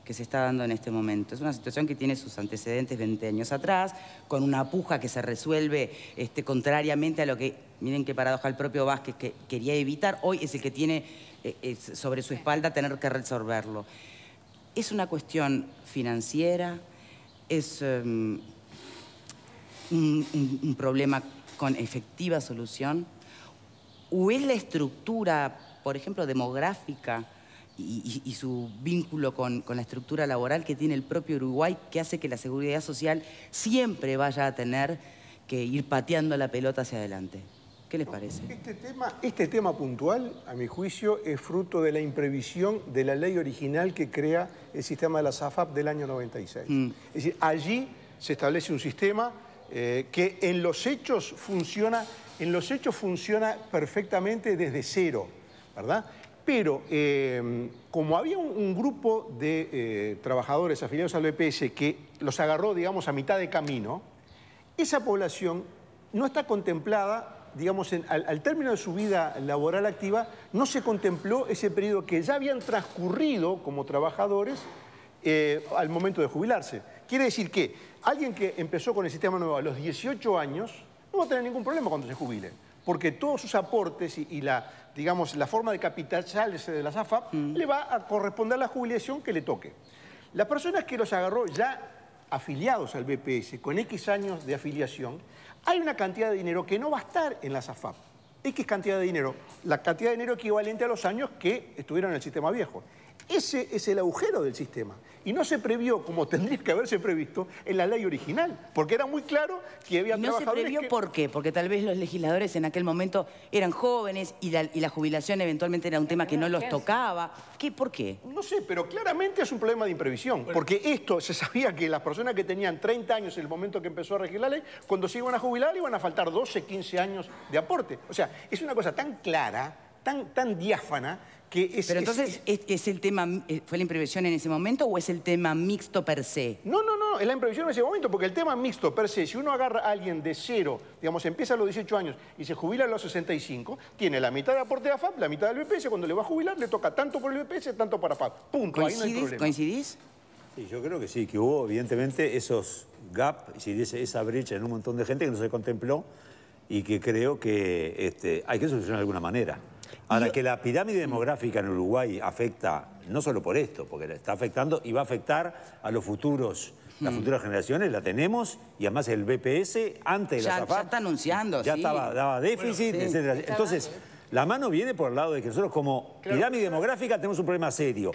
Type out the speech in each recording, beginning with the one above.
que se está dando en este momento. Es una situación que tiene sus antecedentes 20 años atrás, con una puja que se resuelve contrariamente a lo que, miren qué paradoja, el propio Vázquez que quería evitar, hoy es el que tiene sobre su espalda tener que resolverlo. Es una cuestión financiera, es un problema con efectiva solución, o es la estructura, por ejemplo, demográfica y su vínculo con la estructura laboral que tiene el propio Uruguay, que hace que la seguridad social siempre vaya a tener que ir pateando la pelota hacia adelante. ¿Qué les parece? Este tema puntual, a mi juicio, es fruto de la imprevisión de la ley original que crea el sistema de la SAFAP del año 96. Es decir, allí se establece un sistema que en los hechos funciona perfectamente desde cero, ¿verdad? Pero como había un grupo de trabajadores afiliados al BPS que los agarró, digamos, a mitad de camino, esa población no está contemplada, digamos, al término de su vida laboral activa, no se contempló ese periodo que ya habían transcurrido como trabajadores al momento de jubilarse. Quiere decir que alguien que empezó con el sistema nuevo a los 18 años no va a tener ningún problema cuando se jubile, porque todos sus aportes y la forma de capitalizarse de la SAFAP le va a corresponder la jubilación que le toque. Las personas que los agarró ya afiliados al BPS, con X años de afiliación, hay una cantidad de dinero que no va a estar en la SAFAP. X cantidad de dinero, la cantidad de dinero equivalente a los años que estuvieron en el sistema viejo. Ese es el agujero del sistema. Y no se previó, como tendría que haberse previsto, en la ley original. Porque era muy claro que había trabajadores. ¿No se previó por qué? Porque tal vez los legisladores en aquel momento eran jóvenes y la jubilación eventualmente era un tema que no los tocaba. ¿Por qué? No sé, pero claramente es un problema de imprevisión. Porque esto se sabía que las personas que tenían 30 años en el momento que empezó a regir la ley, cuando se iban a jubilar iban a faltar 12, 15 años de aporte. O sea, es una cosa tan clara, tan diáfana, pero entonces, ¿es el tema, fue la imprevisión en ese momento o es el tema mixto per se? No, es la imprevisión en ese momento, porque el tema mixto per se, si uno agarra a alguien de cero, digamos, empieza a los 18 años y se jubila a los 65, tiene la mitad de aporte de AFAP, la mitad del BPS, cuando le va a jubilar le toca tanto por el BPS, tanto para AFAP. Punto, ahí no hay problema. ¿Coincidís? Sí, yo creo que sí, que hubo evidentemente esos gaps, esa brecha en un montón de gente que no se contempló y que creo que hay que solucionar de alguna manera. Ahora, que la pirámide demográfica en Uruguay afecta, no solo por esto, porque la está afectando y va a afectar a los futuros, las futuras generaciones, la tenemos, y además el BPS, antes de la SAFAP, ya está anunciando, ya daba déficit, etcétera. Entonces, la mano viene por el lado de que nosotros como pirámide demográfica tenemos un problema serio.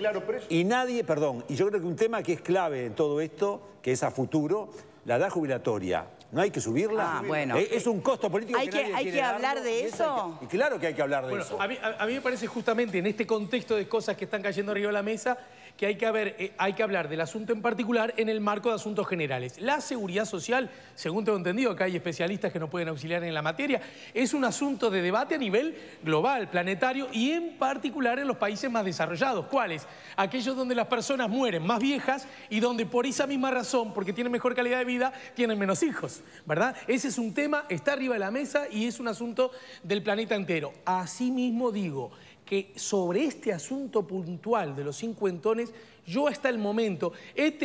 Y nadie, y yo creo que un tema que es clave en todo esto, que es a futuro, la edad jubilatoria. ¿No hay que subirla? Bueno. Es un costo político que nadie ¿Hay que hablar de eso? Y claro que hay que hablar de eso. A mí me parece justamente en este contexto de cosas que están cayendo arriba de la mesa que hay que hablar del asunto en particular en el marco de asuntos generales. La seguridad social, según tengo entendido, que hay especialistas que nos pueden auxiliar en la materia, es un asunto de debate a nivel global, planetario y en particular en los países más desarrollados. ¿Cuáles? Aquellos donde las personas mueren más viejas y donde por esa misma razón, porque tienen mejor calidad de vida, tienen menos hijos, ¿verdad? Ese es un tema, está arriba de la mesa y es un asunto del planeta entero. Asimismo digo que sobre este asunto puntual de los cincuentones, yo hasta el momento he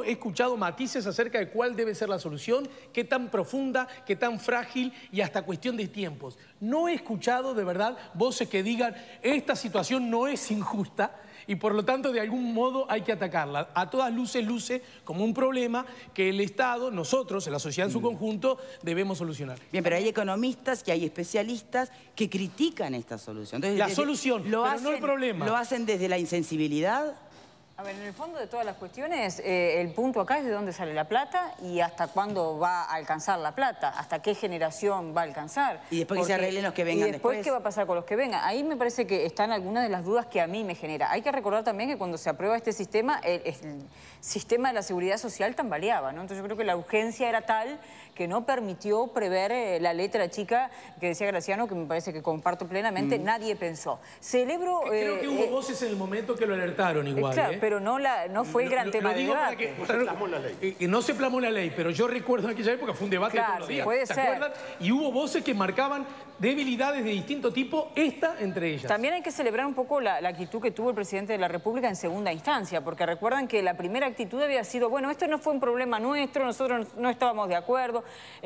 escuchado matices acerca de cuál debe ser la solución, qué tan profunda, qué tan frágil y hasta cuestión de tiempos. No he escuchado de verdad voces que digan esta situación no es injusta y por lo tanto de algún modo hay que atacarla. A todas luces luce como un problema que el Estado, nosotros, la sociedad en su conjunto, debemos solucionar. Bien, pero hay economistas y hay especialistas que critican esta solución. Entonces, la solución, pero no el problema. ¿Lo hacen desde la insensibilidad? A ver, en el fondo de todas las cuestiones, el punto acá es de dónde sale la plata y hasta cuándo va a alcanzar la plata, hasta qué generación va a alcanzar. Y después que se arreglen los que vengan después. ¿Qué va a pasar con los que vengan? Ahí me parece que están algunas de las dudas que a mí me genera. Hay que recordar también que cuando se aprueba este sistema, el sistema de la seguridad social tambaleaba, ¿no? Entonces yo creo que la urgencia era tal que no permitió prever la letra chica que decía Graciano, que me parece que comparto plenamente, nadie pensó. Celebro... Creo que hubo voces en el momento que lo alertaron igual, claro, pero no fue el gran tema de debate. No se plasmó la ley, pero yo recuerdo en aquella época fue un debate Claro, todos los días. puede ¿Se ser. acuerdan? Y hubo voces que marcaban debilidades de distinto tipo, esta entre ellas. También hay que celebrar un poco la actitud que tuvo el presidente de la República en segunda instancia, porque recuerdan que la primera actitud había sido, bueno, esto no fue un problema nuestro, nosotros no estábamos de acuerdo.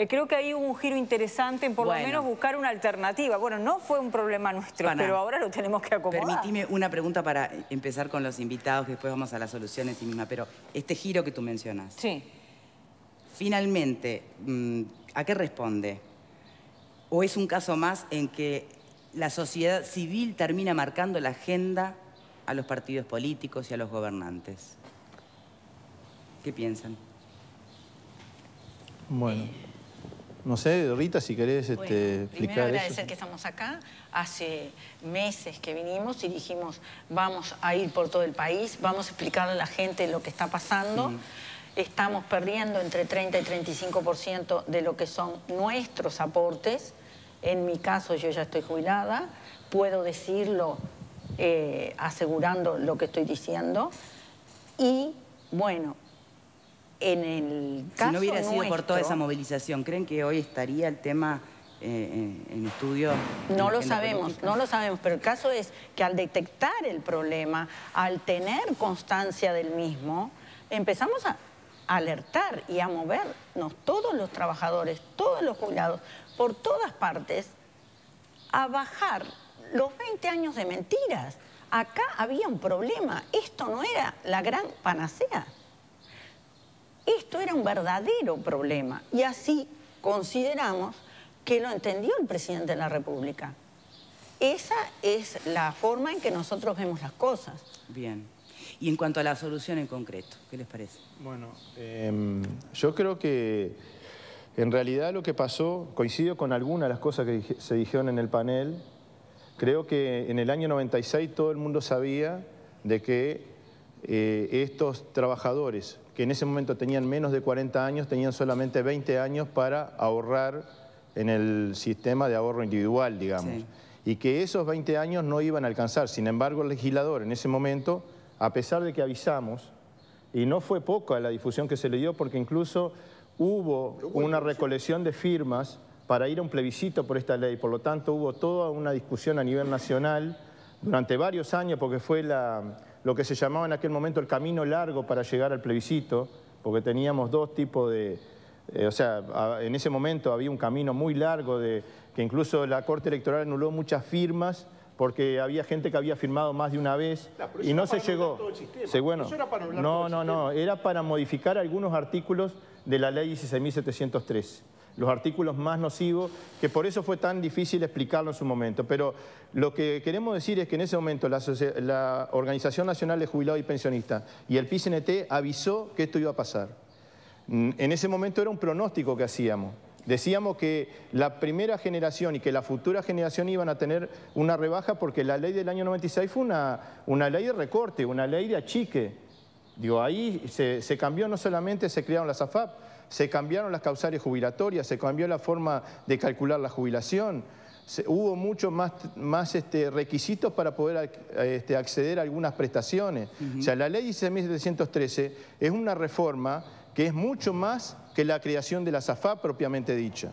Creo que ahí hubo un giro interesante en por lo menos buscar una alternativa. Bueno, no fue un problema nuestro, pero ahora lo tenemos que acomodar. Permitime una pregunta para empezar con los invitados, que después vamos a la solución en sí misma, pero este giro que tú mencionas. Sí. Finalmente, ¿a qué responde? ¿O es un caso más en que la sociedad civil termina marcando la agenda a los partidos políticos y a los gobernantes? ¿Qué piensan? Bueno, no sé, Rita, si querés explicar primero agradecer eso. que estamos acá. Hace meses que vinimos y dijimos, vamos a ir por todo el país, vamos a explicarle a la gente lo que está pasando. Estamos perdiendo entre 30 y 35% de lo que son nuestros aportes. En mi caso, yo ya estoy jubilada, puedo decirlo asegurando lo que estoy diciendo. Y, bueno, en el caso si no hubiera sido por toda esa nuestro, movilización, ¿creen que hoy estaría el tema en estudio? No lo sabemos, no lo sabemos, pero el caso es que al detectar el problema, al tener constancia del mismo, empezamos a alertar y a movernos todos los trabajadores, todos los jubilados, por todas partes, a bajar los 20 años de mentiras. Acá había un problema, esto no era la gran panacea. Esto era un verdadero problema y así consideramos que lo entendió el presidente de la República. Esa es la forma en que nosotros vemos las cosas. Bien. Y en cuanto a la solución en concreto, ¿qué les parece? Bueno, yo creo que en realidad lo que pasó, coincido con algunas de las cosas que se dijeron en el panel. Creo que en el año 96 todo el mundo sabía de que estos trabajadores, que en ese momento tenían menos de 40 años, tenían solamente 20 años para ahorrar en el sistema de ahorro individual, digamos. Sí. Y que esos 20 años no iban a alcanzar. Sin embargo, el legislador en ese momento, a pesar de que avisamos, y no fue poca la difusión que se le dio, porque incluso hubo una recolección de firmas para ir a un plebiscito por esta ley. Por lo tanto, hubo toda una discusión a nivel nacional durante varios años, porque fue lo que se llamaba en aquel momento el camino largo para llegar al plebiscito, porque teníamos dos tipos de... o sea, en ese momento había un camino muy largo que incluso la Corte Electoral anuló muchas firmas porque había gente que había firmado más de una vez y no se llegó. Bueno, no, era para modificar algunos artículos de la ley 16.703. Los artículos más nocivos, que por eso fue tan difícil explicarlo en su momento. Pero lo que queremos decir es que en ese momento la Organización Nacional de Jubilados y Pensionistas y el PICNT avisó que esto iba a pasar. En ese momento era un pronóstico que hacíamos. Decíamos que la primera generación y que la futura generación iban a tener una rebaja porque la ley del año 96 fue una ley de recorte, una ley de achique. Digo, ahí se cambió, no solamente se crearon las AFAP, se cambiaron las causales jubilatorias, se cambió la forma de calcular la jubilación, hubo muchos más requisitos para poder acceder a algunas prestaciones. O sea, la ley 16.713 es una reforma que es mucho más que la creación de la AFAP propiamente dicha.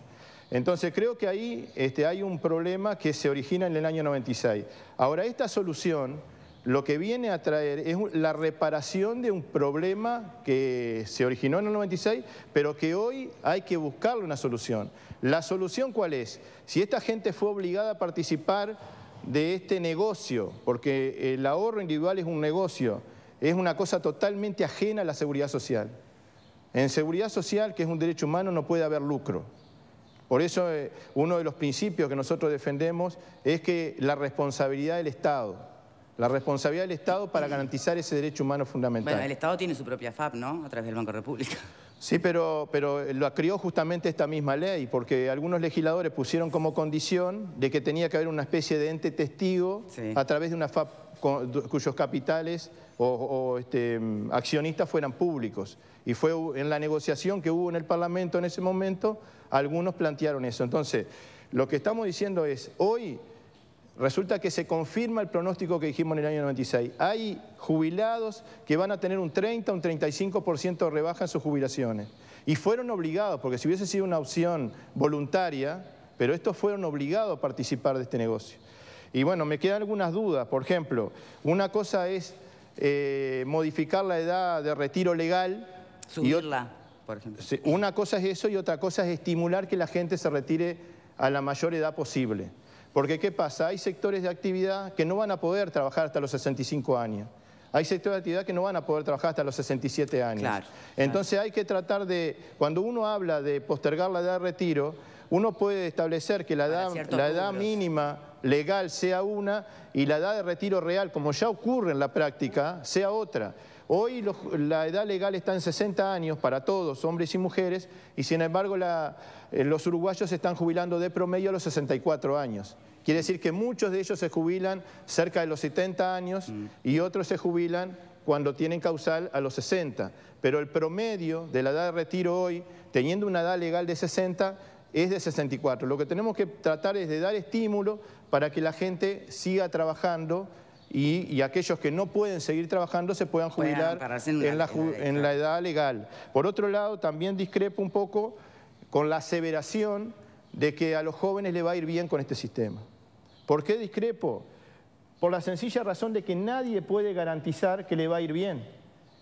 Entonces creo que ahí hay un problema que se origina en el año 96. Ahora, esta solución lo que viene a traer es la reparación de un problema que se originó en el 96, pero que hoy hay que buscarle una solución. ¿La solución cuál es? Si esta gente fue obligada a participar de este negocio, porque el ahorro individual es un negocio, es una cosa totalmente ajena a la seguridad social. En seguridad social, que es un derecho humano, no puede haber lucro. Por eso uno de los principios que nosotros defendemos es que la responsabilidad del Estado. La responsabilidad del Estado para garantizar ese derecho humano fundamental. Bueno, el Estado tiene su propia FAP, ¿no? A través del Banco República. Sí, pero lo creó justamente esta misma ley, porque algunos legisladores pusieron como condición de que tenía que haber una especie de ente testigo a través de una FAP cuyos capitales o accionistas fueran públicos. Y fue en la negociación que hubo en el Parlamento en ese momento, algunos plantearon eso. Entonces, lo que estamos diciendo es, hoy resulta que se confirma el pronóstico que dijimos en el año 96. Hay jubilados que van a tener un 30 o un 35% de rebaja en sus jubilaciones. Y fueron obligados, porque si hubiese sido una opción voluntaria, pero estos fueron obligados a participar de este negocio. Y bueno, me quedan algunas dudas. Por ejemplo, una cosa es modificar la edad de retiro legal. Subirla, por ejemplo. Una cosa es eso y otra cosa es estimular que la gente se retire a la mayor edad posible. Porque ¿qué pasa? Hay sectores de actividad que no van a poder trabajar hasta los 65 años. Hay sectores de actividad que no van a poder trabajar hasta los 67 años. Claro, Entonces hay que tratar de, cuando uno habla de postergar la edad de retiro, uno puede establecer que la edad mínima legal sea una y la edad de retiro real, como ya ocurre en la práctica, sea otra. Hoy la edad legal está en 60 años para todos, hombres y mujeres, y sin embargo los uruguayos se están jubilando de promedio a los 64 años. Quiere decir que muchos de ellos se jubilan cerca de los 70 años y otros se jubilan cuando tienen causal a los 60. Pero el promedio de la edad de retiro hoy, teniendo una edad legal de 60, es de 64. Lo que tenemos que tratar es de dar estímulo para que la gente siga trabajando y aquellos que no pueden seguir trabajando se puedan jubilar en la edad legal. Por otro lado, también discrepo un poco con la aseveración de que a los jóvenes les va a ir bien con este sistema. ¿Por qué discrepo? Por la sencilla razón de que nadie puede garantizar que le va a ir bien.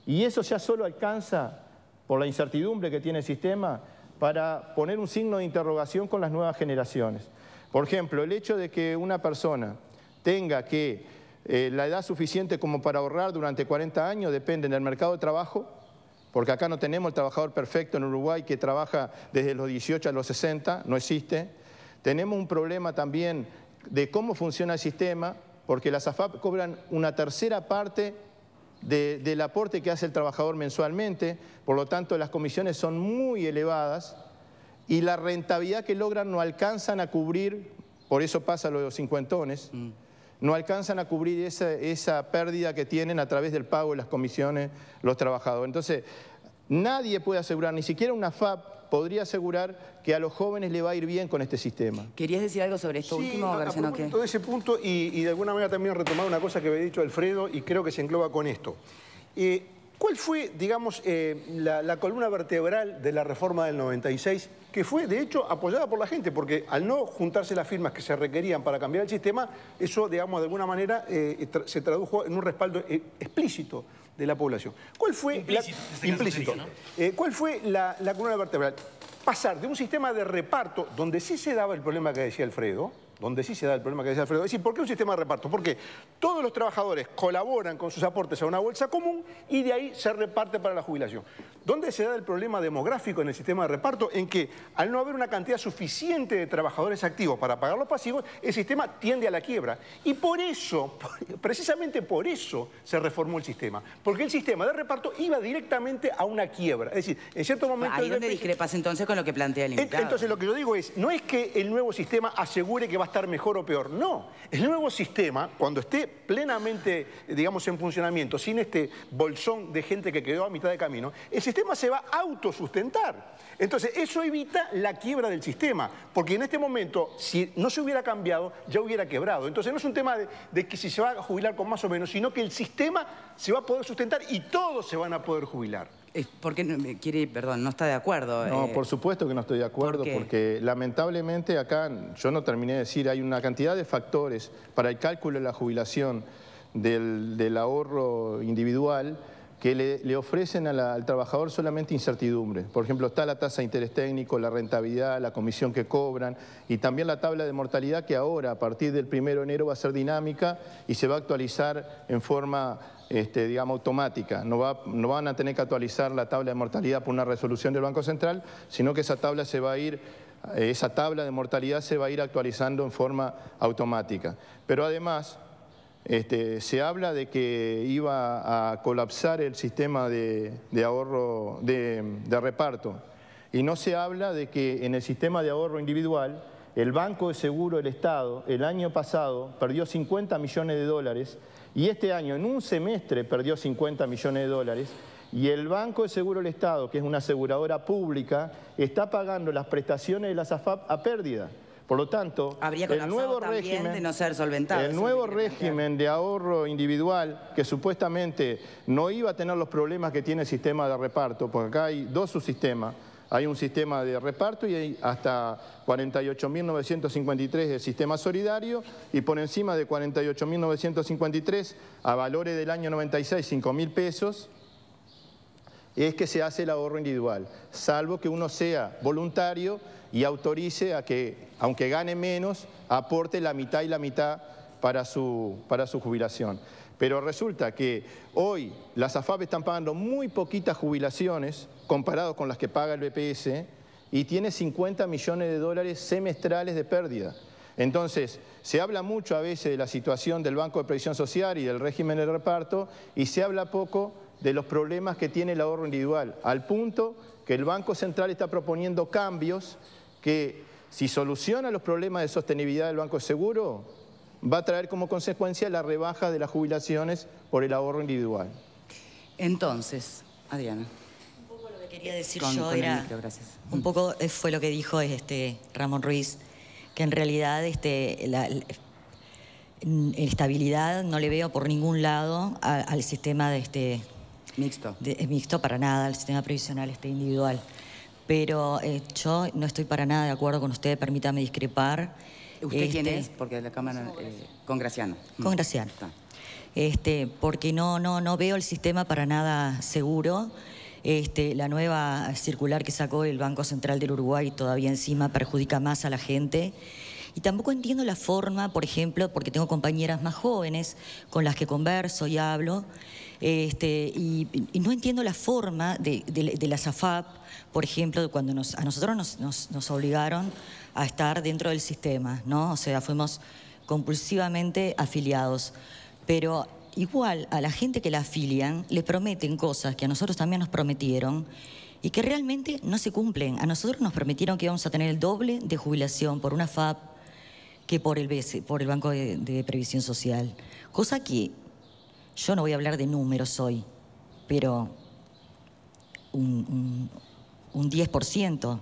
Y eso ya solo alcanza, por la incertidumbre que tiene el sistema, para poner un signo de interrogación con las nuevas generaciones. Por ejemplo, el hecho de que una persona tenga que la edad suficiente como para ahorrar durante 40 años depende del mercado de trabajo, porque acá no tenemos el trabajador perfecto en Uruguay que trabaja desde los 18 a los 60, no existe. Tenemos un problema también de cómo funciona el sistema, porque las AFAP cobran una tercera parte del aporte que hace el trabajador mensualmente, por lo tanto las comisiones son muy elevadas y la rentabilidad que logran no alcanzan a cubrir, por eso pasa lo de los cincuentones, no alcanzan a cubrir esa pérdida que tienen a través del pago de las comisiones los trabajadores. Entonces, nadie puede asegurar, ni siquiera una AFAP podría asegurar que a los jóvenes le va a ir bien con este sistema. ¿Querías decir algo sobre esto último, García? Todo ese punto y de alguna manera también retomar una cosa que había dicho Alfredo y creo que se engloba con esto. ¿Cuál fue, digamos, la columna vertebral de la reforma del 96, que fue, de hecho, apoyada por la gente? Porque al no juntarse las firmas que se requerían para cambiar el sistema, eso, digamos, de alguna manera se tradujo en un respaldo explícito de la población. ¿Cuál fue implícito, ¿no? ¿Cuál fue la columna vertebral? Pasar de un sistema de reparto, donde sí se daba el problema que decía Alfredo, es decir, ¿por qué un sistema de reparto? Porque todos los trabajadores colaboran con sus aportes a una bolsa común y de ahí se reparte para la jubilación. ¿Dónde se da el problema demográfico en el sistema de reparto? En que al no haber una cantidad suficiente de trabajadores activos para pagar los pasivos, el sistema tiende a la quiebra. Y por eso, precisamente por eso, se reformó el sistema. Porque el sistema de reparto iba directamente a una quiebra. Es decir, en cierto momento... Ahí donde discrepas entonces con lo que plantea el invitado. Entonces lo que yo digo es, no es que el nuevo sistema asegure que va a estar mejor o peor, no. El nuevo sistema, cuando esté plenamente, digamos, en funcionamiento, sin este bolsón de gente que quedó a mitad de camino, el sistema se va a autosustentar. Entonces, eso evita la quiebra del sistema, porque en este momento, si no se hubiera cambiado, ya hubiera quebrado. Entonces, no es un tema de que si se va a jubilar con más o menos, sino que el sistema se va a poder sustentar y todos se van a poder jubilar. ¿Por qué no está de acuerdo? No, por supuesto que no estoy de acuerdo, porque lamentablemente acá, yo no terminé de decir, hay una cantidad de factores para el cálculo de la jubilación del ahorro individual que le ofrecen al trabajador solamente incertidumbre. Por ejemplo, está la tasa de interés técnico, la rentabilidad, la comisión que cobran y también la tabla de mortalidad que ahora, a partir del 1 de enero, va a ser dinámica y se va a actualizar en forma, digamos, automática. No van a tener que actualizar la tabla de mortalidad por una resolución del Banco Central, sino que esa tabla de mortalidad se va a ir actualizando en forma automática. Pero además... se habla de que iba a colapsar el sistema de ahorro, de reparto. Y no se habla de que en el sistema de ahorro individual, el Banco de Seguro del Estado, el año pasado, perdió 50 millones de dólares y este año, en un semestre, perdió 50 millones de dólares. Y el Banco de Seguro del Estado, que es una aseguradora pública, está pagando las prestaciones de las AFAP a pérdida. Por lo tanto, habría colapsado también de no ser solventado. El nuevo régimen de ahorro individual, que supuestamente no iba a tener los problemas que tiene el sistema de reparto, porque acá hay dos subsistemas. Hay un sistema de reparto y hay hasta 48.953 del sistema solidario, y por encima de 48.953 a valores del año 96, 5.000 pesos, es que se hace el ahorro individual, salvo que uno sea voluntario y autorice a que, aunque gane menos, aporte la mitad y la mitad para su jubilación. Pero resulta que hoy las AFAP están pagando muy poquitas jubilaciones comparado con las que paga el BPS, y tiene 50 millones de dólares semestrales de pérdida. Entonces, se habla mucho a veces de la situación del Banco de Previsión Social y del régimen de reparto, y se habla poco de los problemas que tiene el ahorro individual, al punto que el Banco Central está proponiendo cambios que, si soluciona los problemas de sostenibilidad del Banco de Seguro, va a traer como consecuencia la rebaja de las jubilaciones por el ahorro individual. Entonces, Adriana. Un poco lo que quería decir yo era... Un poco fue lo que dijo Ramón Ruiz, que en realidad la estabilidad no le veo por ningún lado al sistema mixto. Mixto para nada, al sistema previsional individual. Pero yo no estoy para nada de acuerdo con usted, permítame discrepar. ¿Usted quién es? Porque la Cámara... con Graciano. Con Graciano. Porque no veo el sistema para nada seguro. La nueva circular que sacó el Banco Central del Uruguay todavía encima perjudica más a la gente. Y tampoco entiendo la forma, por ejemplo, porque tengo compañeras más jóvenes con las que converso y hablo, y no entiendo la forma de las AFAP, por ejemplo, cuando a nosotros nos obligaron a estar dentro del sistema, ¿no? O sea, fuimos compulsivamente afiliados. Pero igual a la gente que la afilian le prometen cosas que a nosotros también nos prometieron y que realmente no se cumplen. A nosotros nos prometieron que íbamos a tener el doble de jubilación por una AFAP que por el Banco de Previsión Social. Cosa que yo no voy a hablar de números hoy, pero un 10%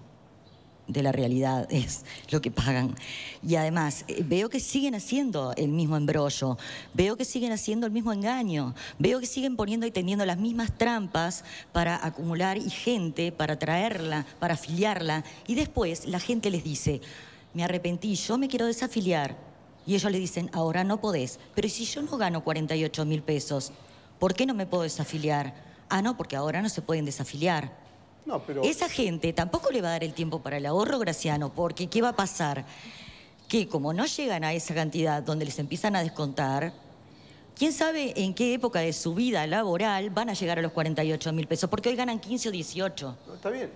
de la realidad es lo que pagan. Y además, veo que siguen haciendo el mismo embrollo, veo que siguen haciendo el mismo engaño, veo que siguen poniendo y tendiendo las mismas trampas para acumular y gente, para traerla, para afiliarla, y después la gente les dice, me arrepentí, yo me quiero desafiliar. Y ellos le dicen, ahora no podés. Pero si yo no gano 48.000 pesos, ¿por qué no me puedo desafiliar? Ah, no, porque ahora no se pueden desafiliar. No, pero... Esa gente tampoco le va a dar el tiempo para el ahorro, Graciano, porque ¿qué va a pasar? Que como no llegan a esa cantidad donde les empiezan a descontar, ¿quién sabe en qué época de su vida laboral van a llegar a los 48.000 pesos? Porque hoy ganan 15 o 18. No, está bien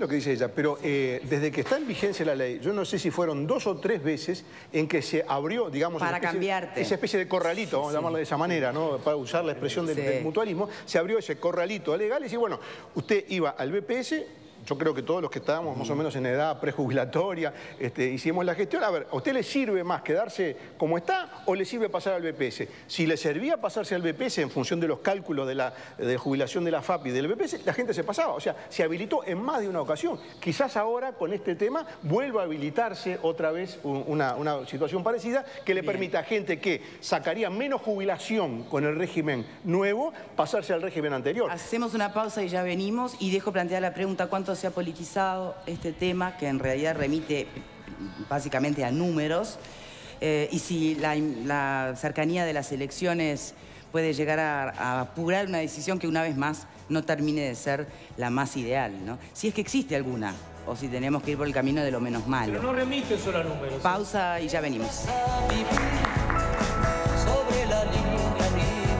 lo que dice ella, pero desde que está en vigencia la ley, yo no sé si fueron 2 o 3 veces en que se abrió, digamos, para cambiarte esa especie de corralito, vamos a llamarlo de esa manera, ¿no? Para usar la expresión del mutualismo, se abrió ese corralito legal y dice, bueno, usted iba al BPS. Yo creo que todos los que estábamos más o menos en edad prejubilatoria, hicimos la gestión. A ver, ¿a usted le sirve más quedarse como está o le sirve pasar al BPS? Si le servía pasarse al BPS en función de los cálculos de jubilación de la FAP y del BPS, la gente se pasaba. O sea, se habilitó en más de una ocasión. Quizás ahora, con este tema, vuelva a habilitarse otra vez una situación parecida que le permita a gente que sacaría menos jubilación con el régimen nuevo, pasarse al régimen anterior. Hacemos una pausa y ya venimos, y dejo plantear la pregunta, ¿cuánto se ha politizado este tema, que en realidad remite básicamente a números, y si la cercanía de las elecciones puede llegar a apurar una decisión que una vez más no termine de ser la más ideal, ¿no? Si es que existe alguna, o si tenemos que ir por el camino de lo menos malo. Pero no remite solo a números. Pausa y ya venimos.